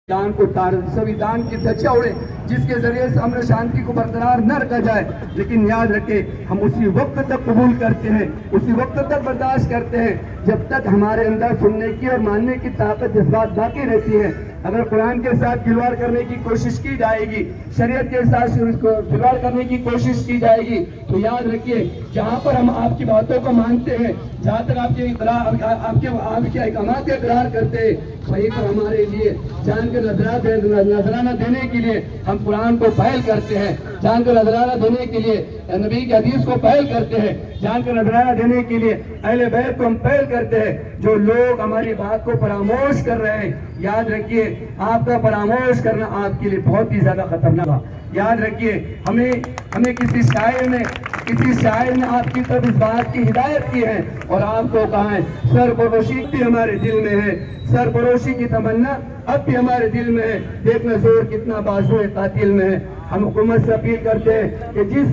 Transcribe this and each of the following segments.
दान को संविधान की ध्वजा उड़े, जिसके जरिए से अमन शांति को बरकरार न रखा जाए। लेकिन याद रखें, हम उसी वक्त तक कबूल करते हैं, उसी वक्त तक बर्दाश्त करते हैं जब तक हमारे अंदर सुनने की और मानने की ताकत जज्बात बाकी रहती है। अगर कुरान के साथ खिलवाड़ करने की कोशिश की जाएगी, शरीयत के साथ खिलवाड़ करने की कोशिश की जाएगी, तो याद रखिए, जहाँ पर हम आपकी बातों को मानते हैं, जहाँ तक आपके अहकामात का इकरार करते हैं, वहीं पर हमारे लिए जान के नजराना देने के लिए हम कुरान को पहल करते हैं, जान का नजराना देने के लिए नबी की हदीस को पहल करते हैं, जान का नजराना देने के लिए अहले बैत को हम पहल करते हैं। जो लोग हमारी बात को फरामोश कर रहे हैं, याद रखिए, आपका फरामोश करना आपके लिए बहुत ही ज्यादा खतरनाक है। याद रखिए, हमें किसी शायर ने आपकी तरफ इस बात की हिदायत की है और आपको कहा है, सरफरोशी भी हमारे दिल में है, सरफरोशी की तमन्ना अब भी हमारे दिल में है, देखना जोर कितना बाजू कातिल में है। हम हुकूमत से अपील करते हैं कि जिस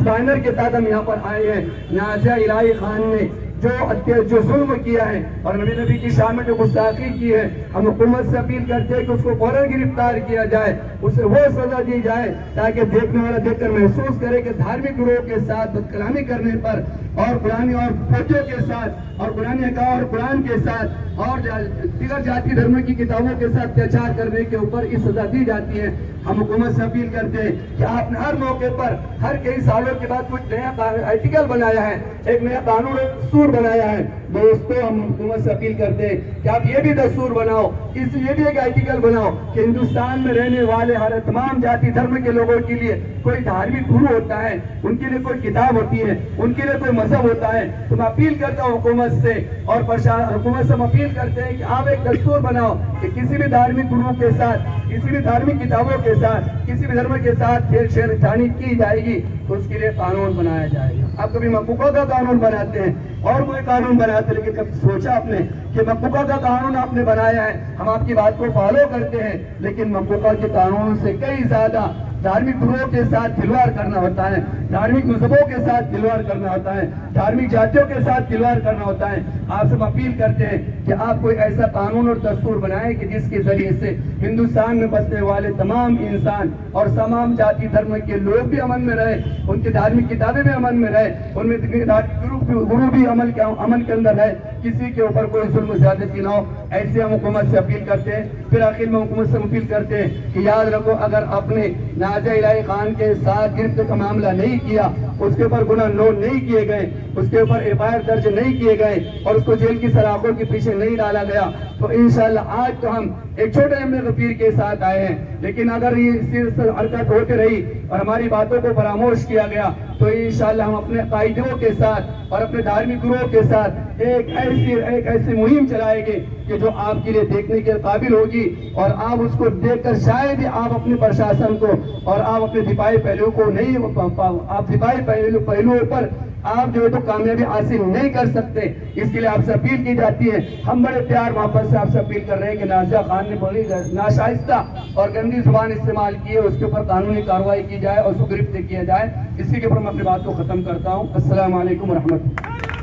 बैनर के साथ हम यहाँ पर आए हैं, नाज़िया इलाही खान ने जो जुल्म किया है और नबी की शान में जो गुस्ताखी की है, हम हुकूमत से अपील करते हैं कि उसको फौरन गिरफ्तार किया जाए, उसे वो सजा दी जाए ताकि देखने वाला देखकर महसूस करे कि धार्मिक गुरुओं के साथ बदकलामी करने पर और कुरानी और फौजियों के साथ और कुरानी का और कुरान के साथ और दीगर जाति धर्म की किताबों के साथ अत्याचार करने के ऊपर इस सजा दी जाती है। हम हुकूमत से अपील करते हैं कि आपने हर मौके पर हर कई सालों के बाद कुछ नया आर्टिकल बनाया है, एक नया कानून दस्तूर बनाया है। दोस्तों, हम हुकूमत से अपील करते हैं कि आप ये भी दस्तूर बनाओ, ये भी एक आर्टिकल बनाओ कि हिंदुस्तान में रहने वाले हर तमाम जाति धर्म के लोगों के लिए कोई धार्मिक गुरु होता है, उनके लिए कोई किताब होती है, उनके लिए कोई मजहब होता है। तो मैं अपील करता हूँ हुकूमत से और हुकूमत से हम अपील करते हैं कि आप एक दस्तूर बनाओ कि किसी भी धार्मिक गुरुओं के साथ, किसी भी धार्मिक किताबों के साथ, किसी भी धर्म के साथ छेड़छाड़ी की जाएगी तो उसके लिए कानून बनाया जाएगा। आप कभी मकूका का कानून बनाते हैं और कोई कानून बनाते हैं, लेकिन कभी सोचा आपने कि मकूका का कानून आपने बनाया है, हम आपकी बात को फॉलो करते हैं, लेकिन मकूका के कानून से कई ज्यादा धार्मिक गुरुओं के साथ खिलवाड़ करना होता है, धार्मिक मजहबों के साथ खिलवाड़ करना होता है, धार्मिक जातियों के साथ खिलवाड़ करना होता है। आपसे अपील करते हैं कि आप कोई ऐसा कानून और दस्तूर बनाए कि जिसके जरिए से हिंदुस्तान में बसने वाले तमाम इंसान और तमाम जाति धर्म के लोग भी अमन में रहे, उनकी धार्मिक किताबें भी अमन में रहे, उनमें गुरु भी अमन के अंदर है, किसी के ऊपर कोई जुल्म ज्यादती ना हो। ऐसे हम हुकूमत से अपील करते हैं। फिर आखिर में हुकूमत से अपील करते हैं कि याद रखो, अगर आपने नाज़िया इलाही खान के साथ गिरफ्त का मामला नहीं किया, उसके ऊपर गुनाह नोट नहीं किए गए, उसके ऊपर एफआईआर दर्ज नहीं किए गए और उसको जेल की सलाखों के पीछे नहीं डाला गया, तो इंशाअल्लाह आज तो हम एक छोटे हमने गफीर के साथ आए हैं, लेकिन अगर ये हरकत होती रही और हमारी बातों को फरामोश किया गया तो इंशाअल्लाह हम अपने कायदों के साथ और अपने धार्मिक गुरुओं के साथ एक ऐसी मुहिम चलाएंगे कि जो आपके लिए देखने के काबिल होगी और आप उसको देखकर शायद ही आप अपने प्रशासन को और आप अपने दिफाई पहलुओं को नहीं, आप दिफाई पहलुओं पर आप जो है तो कामयाबी हासिल नहीं कर सकते। इसके लिए आपसे अपील की जाती है। हम बड़े प्यार मोहब्बत से आपसे अपील कर रहे हैं कि नाज़िया खान ने बोली नाशाइस्ता और गंदी जुबान इस्तेमाल की है, उसके ऊपर कानूनी कार्रवाई की जाए और उसको गिरफ्तार किया जाए। इसी के ऊपर मैं अपनी बात को खत्म करता हूँ। अस्सलाम वालेकुम व रहमतुल्लाह।